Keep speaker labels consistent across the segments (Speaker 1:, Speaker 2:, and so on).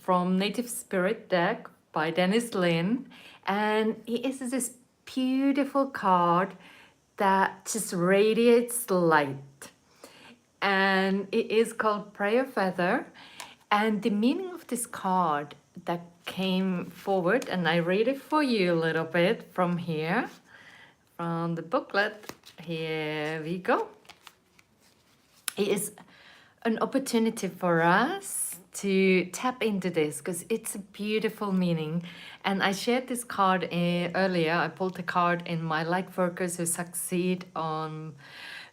Speaker 1: from Native Spirit deck by Dennis Lin, and it is this beautiful card that just radiates light, and it is called Prayer Feather. And the meaning of this card that came forward, and I read it for you a little bit from here, from the booklet. Here we go. It is an opportunity for us to tap into this because it's a beautiful meaning. And I shared this card earlier. I pulled the card in my Light Workers Who Succeed on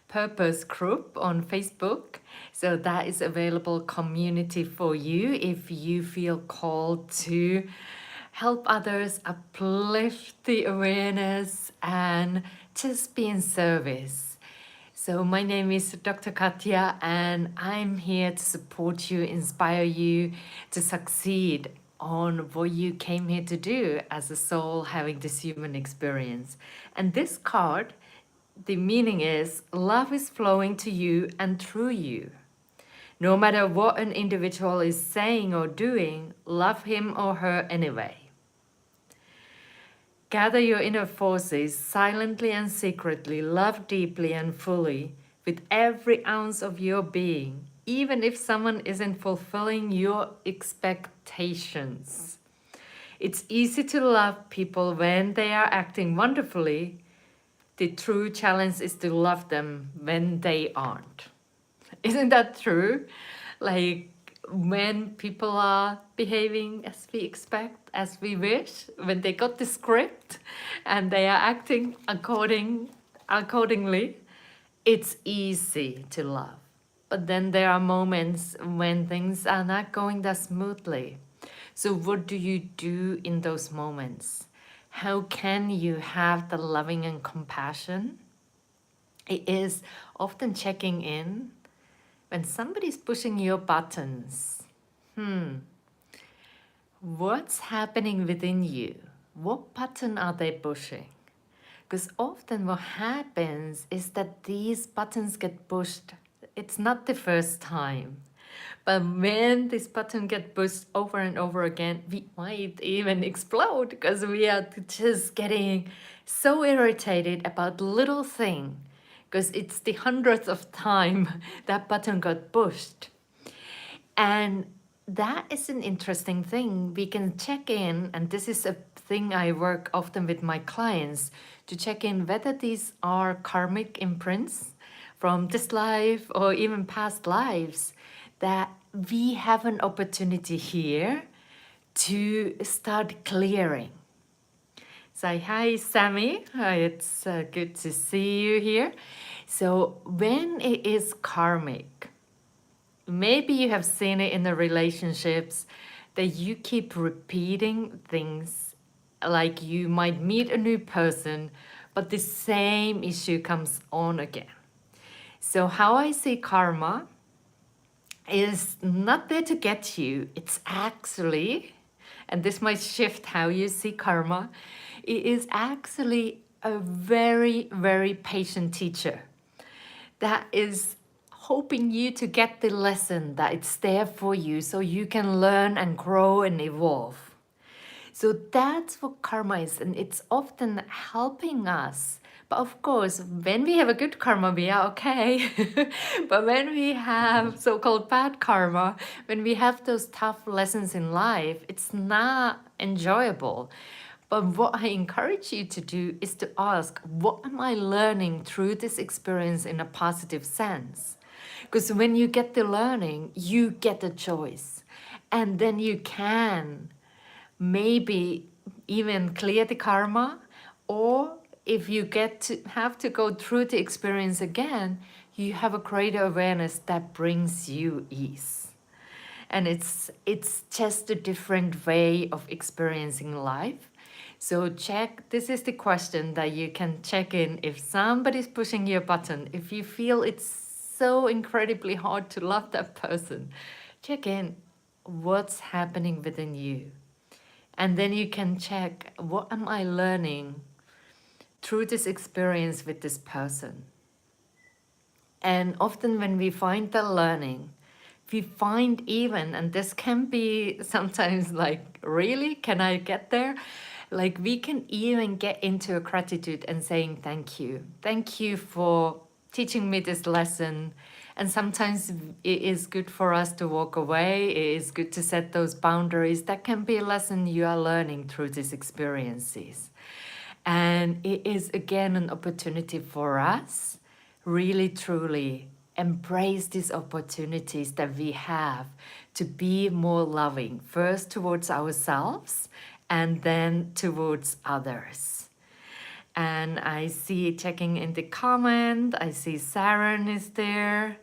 Speaker 1: Purpose group on Facebook. So that is available community for you if you feel called to help others, uplift the awareness, and just be in service. So my name is Dr. Katya, and I'm here to support you, inspire you to succeed on what you came here to do as a soul having this human experience. And this card, the meaning is love is flowing to you and through you. No matter what an individual is saying or doing, love him or her anyway. Gather your inner forces silently and secretly, love deeply and fully with every ounce of your being, even if someone isn't fulfilling your expectations. It's easy to love people when they are acting wonderfully. The true challenge is to love them when they aren't. Isn't that true? Like when people are behaving as we expect, as we wish, when they got the script and they are acting accordingly, it's easy to love. But then there are moments when things are not going that smoothly. So what do you do in those moments? How can you have the loving and compassion? It is often checking in when somebody's pushing your buttons. What's happening within you? What button are they pushing? Because often what happens is that these buttons get pushed. It's not the first time. But when this button gets pushed over and over again, we might even explode because we are just getting so irritated about little thing because it's the hundredth of time that button got pushed. And that is an interesting thing. We can check in, and this is a thing I work often with my clients, to check in whether these are karmic imprints from this life or even past lives, that we have an opportunity here to start clearing. Say hi, Sammy. Hi, it's good to see you here. So when it is karmic, maybe you have seen it in the relationships that you keep repeating things, like you might meet a new person, but the same issue comes on again. So how I see karma is not there to get you. It's actually, and this might shift how you see karma, it is actually a very, very patient teacher that is hoping you to get the lesson, that it's there for you so you can learn and grow and evolve. So that's what karma is, and it's often helping us. But of course, when we have a good karma, we are okay. But when we have so-called bad karma, when we have those tough lessons in life, it's not enjoyable. But what I encourage you to do is to ask, what am I learning through this experience in a positive sense? Because when you get the learning, you get a choice. And then you can maybe even clear the karma, or if you have to go through the experience again, you have a greater awareness that brings you ease. And it's just a different way of experiencing life. So this is the question that you can check in if somebody's pushing your button, if you feel it's so incredibly hard to love that person, check in what's happening within you. And then you can check, what am I learning through this experience with this person? And often when we find the learning, we find even, and this can be sometimes like, really, can I get there? Like we can even get into a gratitude and saying thank you. Thank you for teaching me this lesson. And sometimes it is good for us to walk away. It is good to set those boundaries. That can be a lesson you are learning through these experiences. And it is again an opportunity for us really truly embrace these opportunities that we have to be more loving, first towards ourselves and then towards others. And I see checking in the comment, I see Saren is there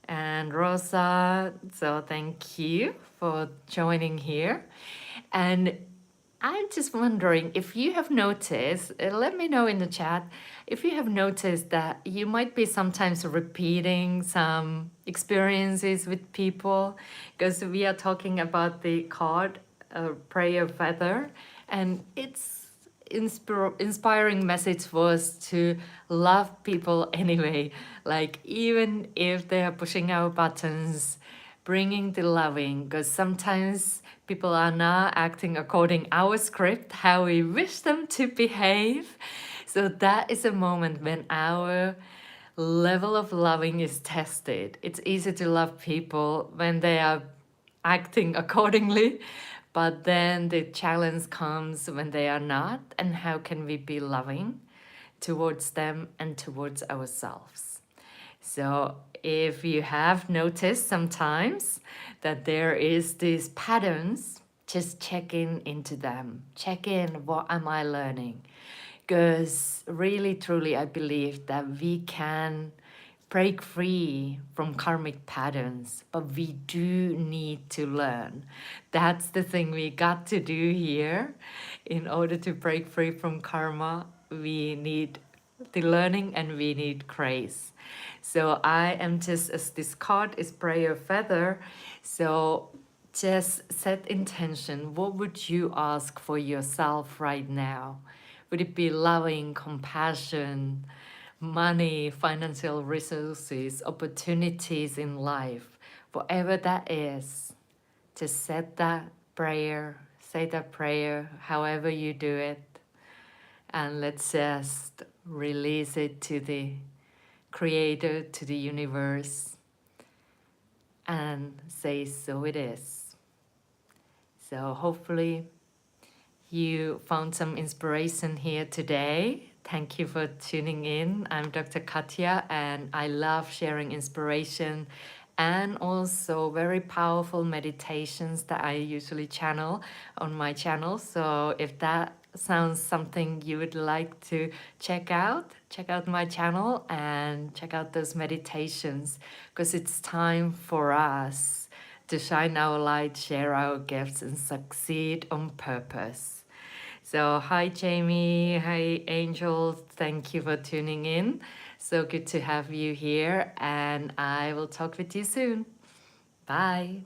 Speaker 1: and Rosa. So thank you for joining here. And I'm just wondering if you have noticed, let me know in the chat, if you have noticed that you might be sometimes repeating some experiences with people, because we are talking about the card, Prayer Feather, and its inspiring message was to love people anyway, like even if they are pushing our buttons, bringing the loving, because sometimes people are not acting according our script, how we wish them to behave. So that is a moment when our level of loving is tested. It's easy to love people when they are acting accordingly, but then the challenge comes when they are not, and how can we be loving towards them and towards ourselves? So if you have noticed sometimes that there is these patterns, just check in into them. Check in, what am I learning? Because really, truly, I believe that we can break free from karmic patterns, but we do need to learn. That's the thing we got to do here. In order to break free from karma, we need the learning and we need grace. So I am just, as this card is Prayer Feather, so just set intention. What would you ask for yourself right now? Would it be loving, compassion, money, financial resources, opportunities in life? Whatever that is, just set that prayer, say that prayer, however you do it, and let's just release it to the Creator, to the universe, and say, so it is. So hopefully you found some inspiration here today. Thank you for tuning in. I'm Dr. Katja, and I love sharing inspiration and also very powerful meditations that I usually channel on my channel. So if that sounds something you would like to check out my channel and check out those meditations, because it's time for us to shine our light, share our gifts, and succeed on purpose. So hi Jamie, hi Angel, thank you for tuning in. So good to have you here, and I will talk with you soon. Bye.